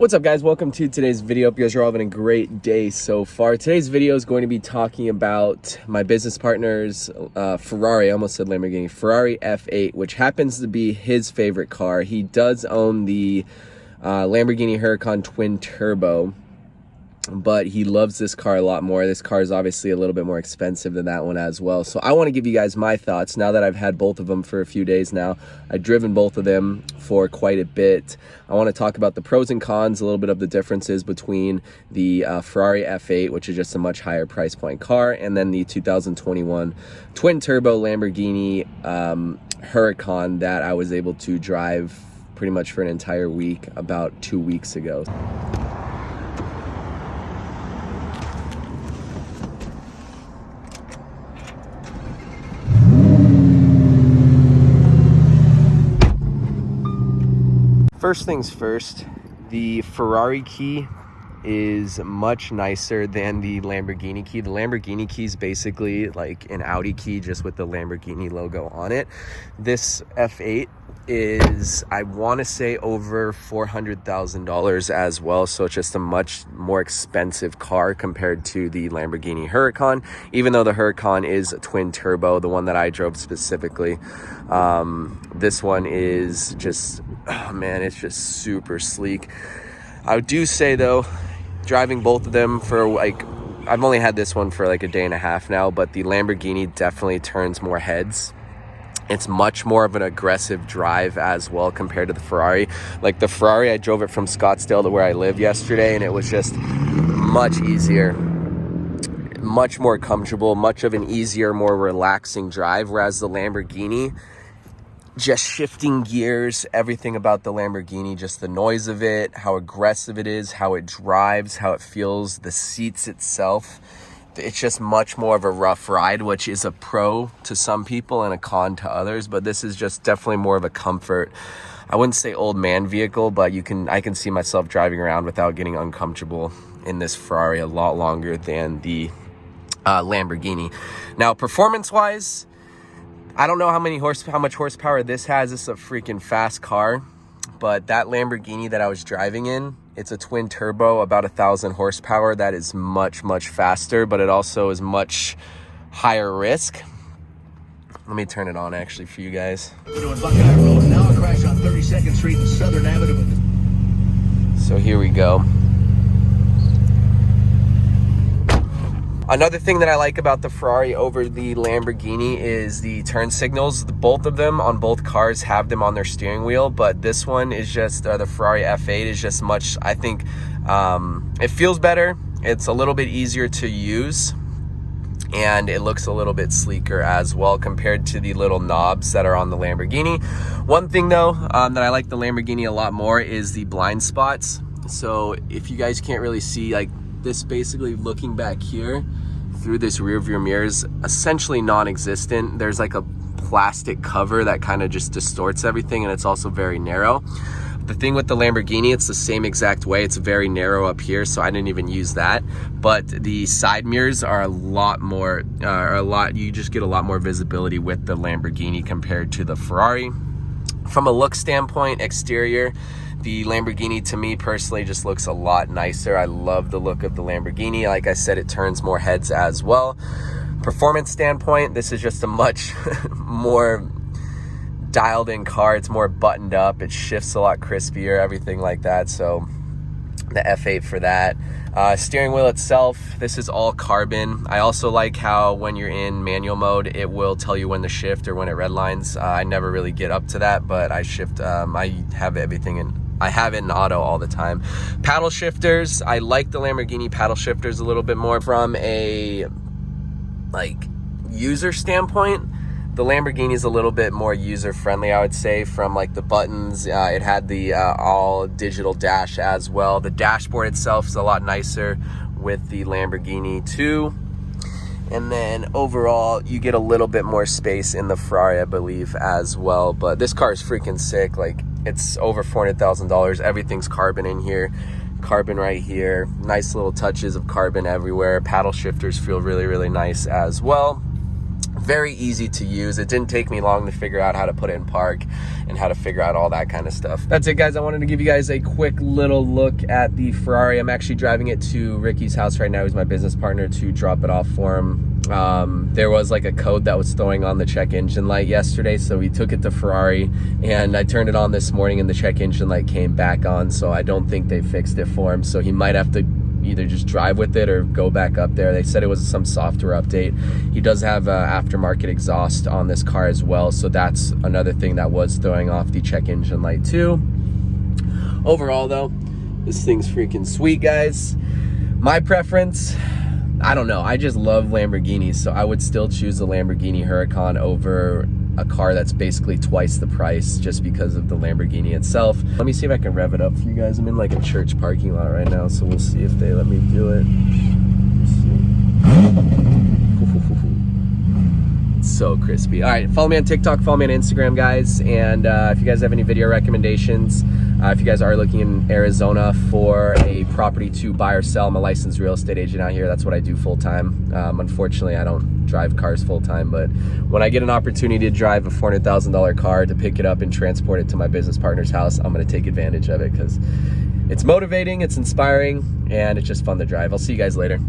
What's up, guys? Welcome to today's video. Hope you guys are all having a great day so far. Today's video is going to be talking about my business partner's Ferrari, I almost said Lamborghini, Ferrari F8, which happens to be his favorite car. He does own the Lamborghini Huracan Twin Turbo, but he loves this car a lot more. This car is obviously a little bit more expensive than that one as well. So I want to give you guys my thoughts now that I've had both of them for a few days now. I've driven both of them for quite a bit. I want to talk about the pros and cons, a little bit of the differences between the Ferrari F8, which is just a much higher price point car, and then the 2021 Twin Turbo Lamborghini Huracan that I was able to drive pretty much for an entire week about 2 weeks ago. First things first, the Ferrari key is much nicer than the Lamborghini key. The Lamborghini key is basically like an Audi key just with the Lamborghini logo on it. This F8 is, I want to say, over $400,000 as well, so it's just a much more expensive car compared to the Lamborghini Huracan, even though the Huracan is a twin turbo, the one that I drove specifically. This one is just, oh man, it's just super sleek. I do say though, driving both of them for like, I've only had this one for like a day and a half now, but the Lamborghini definitely turns more heads. It's much more of an aggressive drive as well compared to the Ferrari. Like the Ferrari, I drove it from Scottsdale to where I live yesterday, and it was just much easier, much more comfortable, much of an easier, more relaxing drive. Whereas the Lamborghini, just shifting gears, everything about the Lamborghini, just the noise of it, how aggressive it is, how it drives, how it feels, the seats itself. It's just much more of a rough ride, which is a pro to some people and a con to others. But this is just definitely more of a comfort. I wouldn't say old man vehicle, but I can see myself driving around without getting uncomfortable in this Ferrari a lot longer than the Lamborghini. Now, performance-wise, I don't know how much horsepower this has. This is a freaking fast car, but that Lamborghini that I was driving in, it's a twin turbo, about 1,000 horsepower. That is much, much faster, but it also is much higher risk. Let me turn it on actually for you guys. We're doing Buckeye Road, now a crash on 32nd Street and Southern Avenue. So here we go. Another thing that I like about the Ferrari over the Lamborghini is the turn signals. Both of them on both cars have them on their steering wheel, but this one is just, the Ferrari F8 is just much, I think, it feels better. It's a little bit easier to use, and it looks a little bit sleeker as well compared to the little knobs that are on the Lamborghini. One thing though, that I like the Lamborghini a lot more is the blind spots. So if you guys can't really see, like this, basically looking back here through this rear view mirror is essentially non-existent. There's like a plastic cover that kind of just distorts everything, and it's also very narrow. The thing with the Lamborghini, it's the same exact way. It's very narrow up here, so I didn't even use that. But the side mirrors are a lot more, you just get a lot more visibility with the Lamborghini compared to the Ferrari. From a look standpoint, exterior, the Lamborghini to me personally just looks a lot nicer. I love the look of the Lamborghini. Like I said, it turns more heads as well. Performance standpoint, this is just a much more dialed in car. It's more buttoned up. It shifts a lot crispier, everything like that. So the F8 for that. Steering wheel itself, this is all carbon. I also like how when you're in manual mode, it will tell you when to shift or when it redlines. I never really get up to that, but I shift, I have everything in, I have it in auto all the time. Paddle shifters, I like the Lamborghini paddle shifters a little bit more. From a like user standpoint, the Lamborghini is a little bit more user friendly, I would say. From like the buttons, it had the all digital dash as well. The dashboard itself is a lot nicer with the Lamborghini too. And then overall, you get a little bit more space in the Ferrari, I believe, as well. But this car is freaking sick. Like, it's over $400,000. Everything's carbon in here. Carbon right here. Nice little touches of carbon everywhere. Paddle shifters feel really, really nice as well. very easy to use. It didn't take me long to figure out how to put it in park and how to figure out all that kind of stuff. That's it, guys. I wanted to give you guys a quick little look at the Ferrari. I'm actually driving it to Ricky's house right now. He's my business partner, to drop it off for him. There was like a code that was throwing on the check engine light yesterday, so we took it to Ferrari, and I turned it on this morning and the check engine light came back on, so I don't think they fixed it for him. So he might have to either just drive with it or go back up there. They said it was some software update. He does have aftermarket exhaust on this car as well, so that's another thing that was throwing off the check engine light too. Overall though, this thing's freaking sweet, guys. My preference, I don't know, I just love Lamborghinis, so I would still choose the Lamborghini Huracan over a car that's basically twice the price, just because of the Lamborghini itself. Let me see if I can rev it up for you guys. I'm in like a church parking lot right now, so we'll see if they let me do it. It's so crispy. All right, follow me on TikTok, follow me on Instagram, guys, and if you guys have any video recommendations, if you guys are looking in Arizona for a property to buy or sell, I'm a licensed real estate agent out here. That's what I do full-time. Unfortunately, I don't drive cars full-time, but when I get an opportunity to drive a $400,000 car to pick it up and transport it to my business partner's house, I'm gonna take advantage of it because it's motivating, it's inspiring, and it's just fun to drive. I'll see you guys later.